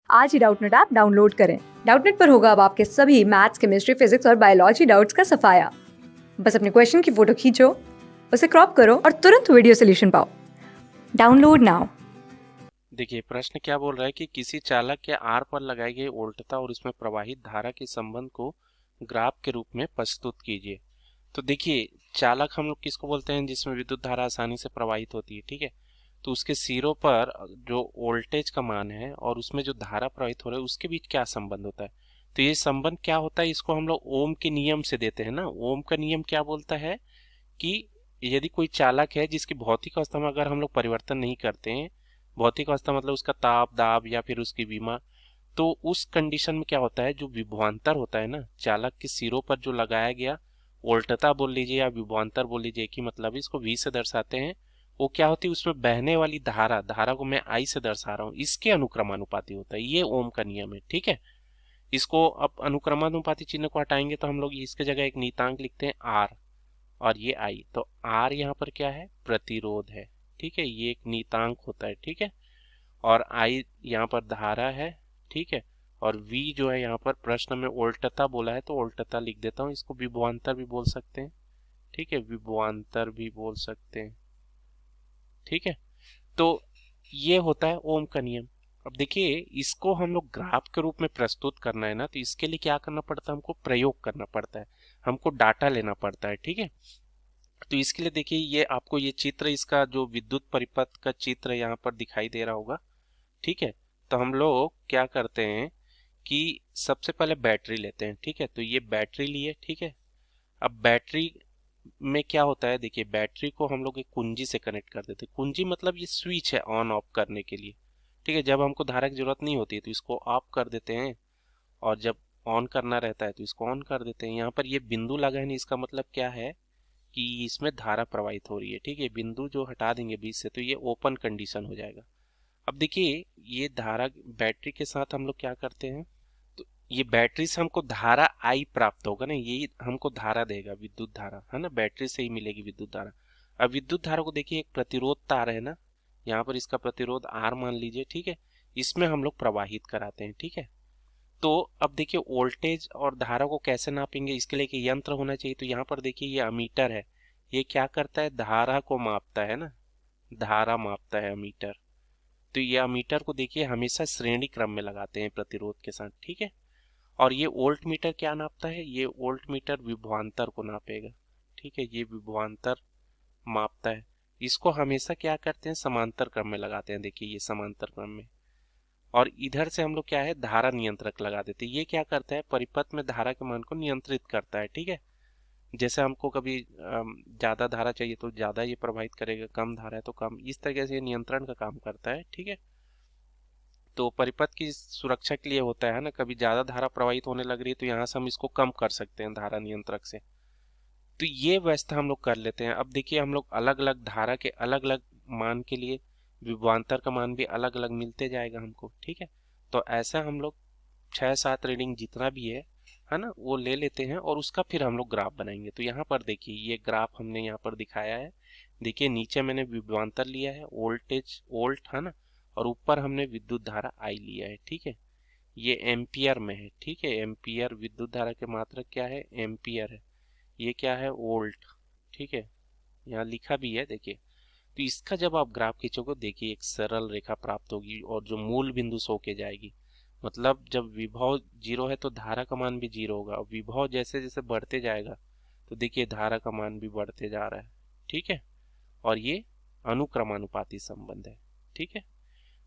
आज ही Doubtnut app download करें। Doubtnut पर होगा अब आपके सभी मैथ्स, केमिस्ट्री, फिजिक्स और बायोलॉजी डाउट्स का सफाया। बस अपने क्वेश्चन की फोटो खींचो, उसे क्रॉप करो और तुरंत वीडियो सोल्यूशन पाओ। Download now. देखिए प्रश्न क्या बोल रहा है कि किसी चालक के आर पर लगाई गई वोल्टता और उसमें प्रवाहित धारा के संबंध को ग्राफ के रूप में प्रस्तुत कीजिए। तो देखिए चालक हम लोग किसको बोलते हैं जिसमें विद्युत धारा आसानी से प्रवाहित होती है, ठीक है। तो उसके सिरों पर जो वोल्टेज का मान है और उसमें जो धारा प्रवाहित हो रहा है उसके बीच क्या संबंध होता है। तो ये संबंध क्या होता है, इसको हम लोग ओम के नियम से देते हैं ना। ओम का नियम क्या बोलता है कि यदि कोई चालक है जिसकी भौतिक अवस्था में अगर हम लोग परिवर्तन नहीं करते हैं, भौतिक अवस्था मतलब उसका ताप, दाब या फिर उसकी विमा, तो उस कंडीशन में क्या होता है, जो विभवांतर होता है ना चालक के सिरों पर जो लगाया गया वोल्टता बोल लीजिए या विभवांतर बोल लीजिए, एक ही मतलब है, इसको वी से दर्शाते हैं। वो क्या होती है, उसमें बहने वाली धारा, धारा को मैं आई से दर्शा रहा हूँ, इसके अनुक्रमानुपाती होता है। ये ओम का नियम है, ठीक है। इसको अब अनुक्रमानुपाती चिन्ह को हटाएंगे तो हम लोग इसके जगह एक नीतांक लिखते हैं आर और ये आई। तो आर यहाँ पर क्या है, प्रतिरोध है, ठीक है, ये एक नीतांक होता है, ठीक है। और आई यहाँ पर धारा है, ठीक है। और V जो है यहाँ पर प्रश्न में उल्टता बोला है तो उल्टता लिख देता हूँ। इसको विभवांतर भी बोल सकते हैं, ठीक है, विभवांतर भी बोल सकते हैं, ठीक है। तो ये होता है ओम का नियम। अब देखिए इसको हम लोग ग्राफ के रूप में प्रस्तुत करना है ना, तो इसके लिए क्या करना पड़ता है, हमको प्रयोग करना पड़ता है, हमको डाटा लेना पड़ता है, ठीक है। तो इसके लिए देखिए ये आपको ये चित्र, इसका जो विद्युत परिपथ का चित्र यहाँ पर दिखाई दे रहा होगा, ठीक है। तो हम लोग क्या करते हैं कि सबसे पहले बैटरी लेते हैं, ठीक है। तो ये बैटरी लिए, ठीक है। अब बैटरी में क्या होता है, देखिए बैटरी को हम लोग एक कुंजी से कनेक्ट कर देते हैं। कुंजी मतलब ये स्विच है ऑन ऑफ करने के लिए, ठीक है। जब हमको धारा की जरूरत नहीं होती है तो इसको ऑफ कर देते हैं, और जब ऑन करना रहता है तो इसको ऑन कर देते हैं। यहाँ पर ये बिंदु लगा है नहीं, इसका मतलब क्या है कि इसमें धारा प्रवाहित हो रही है, ठीक है। बिंदु जो हटा देंगे बीच से तो ये ओपन कंडीशन हो जाएगा। अब देखिए ये धारा बैटरी के साथ हम लोग क्या करते हैं, तो ये बैटरी से हमको धारा आई प्राप्त होगा ना, यही हमको धारा देगा, विद्युत धारा है ना, बैटरी से ही मिलेगी विद्युत धारा। अब विद्युत धारा को देखिए एक प्रतिरोध तार है ना, यहाँ पर इसका प्रतिरोध आर मान लीजिए, ठीक है। इसमें हम लोग प्रवाहित कराते हैं, ठीक है। तो अब देखिए वोल्टेज और धारा को कैसे नापेंगे, इसके लिए एक यंत्र होना चाहिए। तो यहाँ पर देखिए ये अमीटर है, ये क्या करता है, धारा को मापता है ना, धारा मापता है अमीटर। तो ये अमीटर को देखिए हमेशा श्रेणी क्रम में लगाते हैं प्रतिरोध के साथ, ठीक है। और ये वोल्ट मीटर क्या नापता है, ये वोल्ट मीटर विभवांतर को नापेगा, ठीक है, ये विभवांतर मापता है। इसको हमेशा क्या करते हैं, समांतर क्रम में लगाते हैं, देखिए ये समांतर क्रम में। और इधर से हम लोग क्या है, धारा नियंत्रक लगा देते हैं। ये क्या करता है, परिपथ में धारा के मान को नियंत्रित करता है, ठीक है। जैसे हमको कभी ज्यादा धारा चाहिए तो ज्यादा ये प्रभावित करेगा, कम धारा है तो कम, इस तरीके से ये नियंत्रण का काम करता है, ठीक है। तो परिपथ की सुरक्षा के लिए होता है ना, कभी ज्यादा धारा प्रवाहित होने लग रही है तो यहाँ से हम इसको कम कर सकते हैं धारा नियंत्रक से। तो ये व्यवस्था हम लोग कर लेते हैं। अब देखिए हम लोग अलग अलग धारा के अलग अलग मान के लिए विभवांतर का मान भी अलग अलग मिलते जाएगा हमको, ठीक है। तो ऐसा हम लोग 6-7 रीडिंग जितना भी है ना, वो ले लेते हैं और उसका फिर हम लोग ग्राफ बनाएंगे। तो यहाँ पर देखिए ये ग्राफ हमने यहाँ पर दिखाया है। देखिए नीचे मैंने विभवांतर लिया है, वोल्टेज वोल्ट है ना, और ऊपर हमने विद्युत धारा आई लिया है, ठीक है। ये एम्पियर में है, ठीक है, एम्पियर विद्युत धारा के मात्रक क्या है, एम्पियर है। ये क्या है, वोल्ट, ठीक है, यहाँ लिखा भी है देखिए। तो इसका जब आप ग्राफ खींचोगे देखिए एक सरल रेखा प्राप्त होगी और जो मूल बिंदु से होके जाएगी। मतलब जब विभव जीरो है तो धारा का मान भी जीरो होगा, और विभव जैसे जैसे बढ़ते जाएगा तो देखिए धारा का मान भी बढ़ते जा रहा है, ठीक है। और ये अनुक्रमानुपाती संबंध है, ठीक है।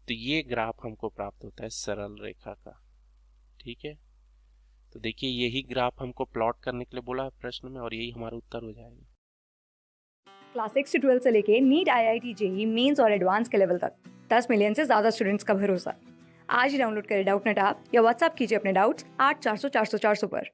तो ये ग्राफ हमको प्राप्त होता है सरल रेखा का, ठीक है। तो देखिए यही ग्राफ हमको प्लॉट करने के लिए बोला है प्रश्न में, और यही हमारा उत्तर हो जाएगा। क्लास 6 से 12 से लेके नीट, IIT, जेईई मेंस और एडवांस के लेवल तक 10 मिलियन से ज्यादा स्टूडेंट्स का भरोसा। आज ही डाउनलोड करें डाउटनेट ऐप या व्हाट्सएप कीजिए अपने डाउट्स 8400 400 400 पर।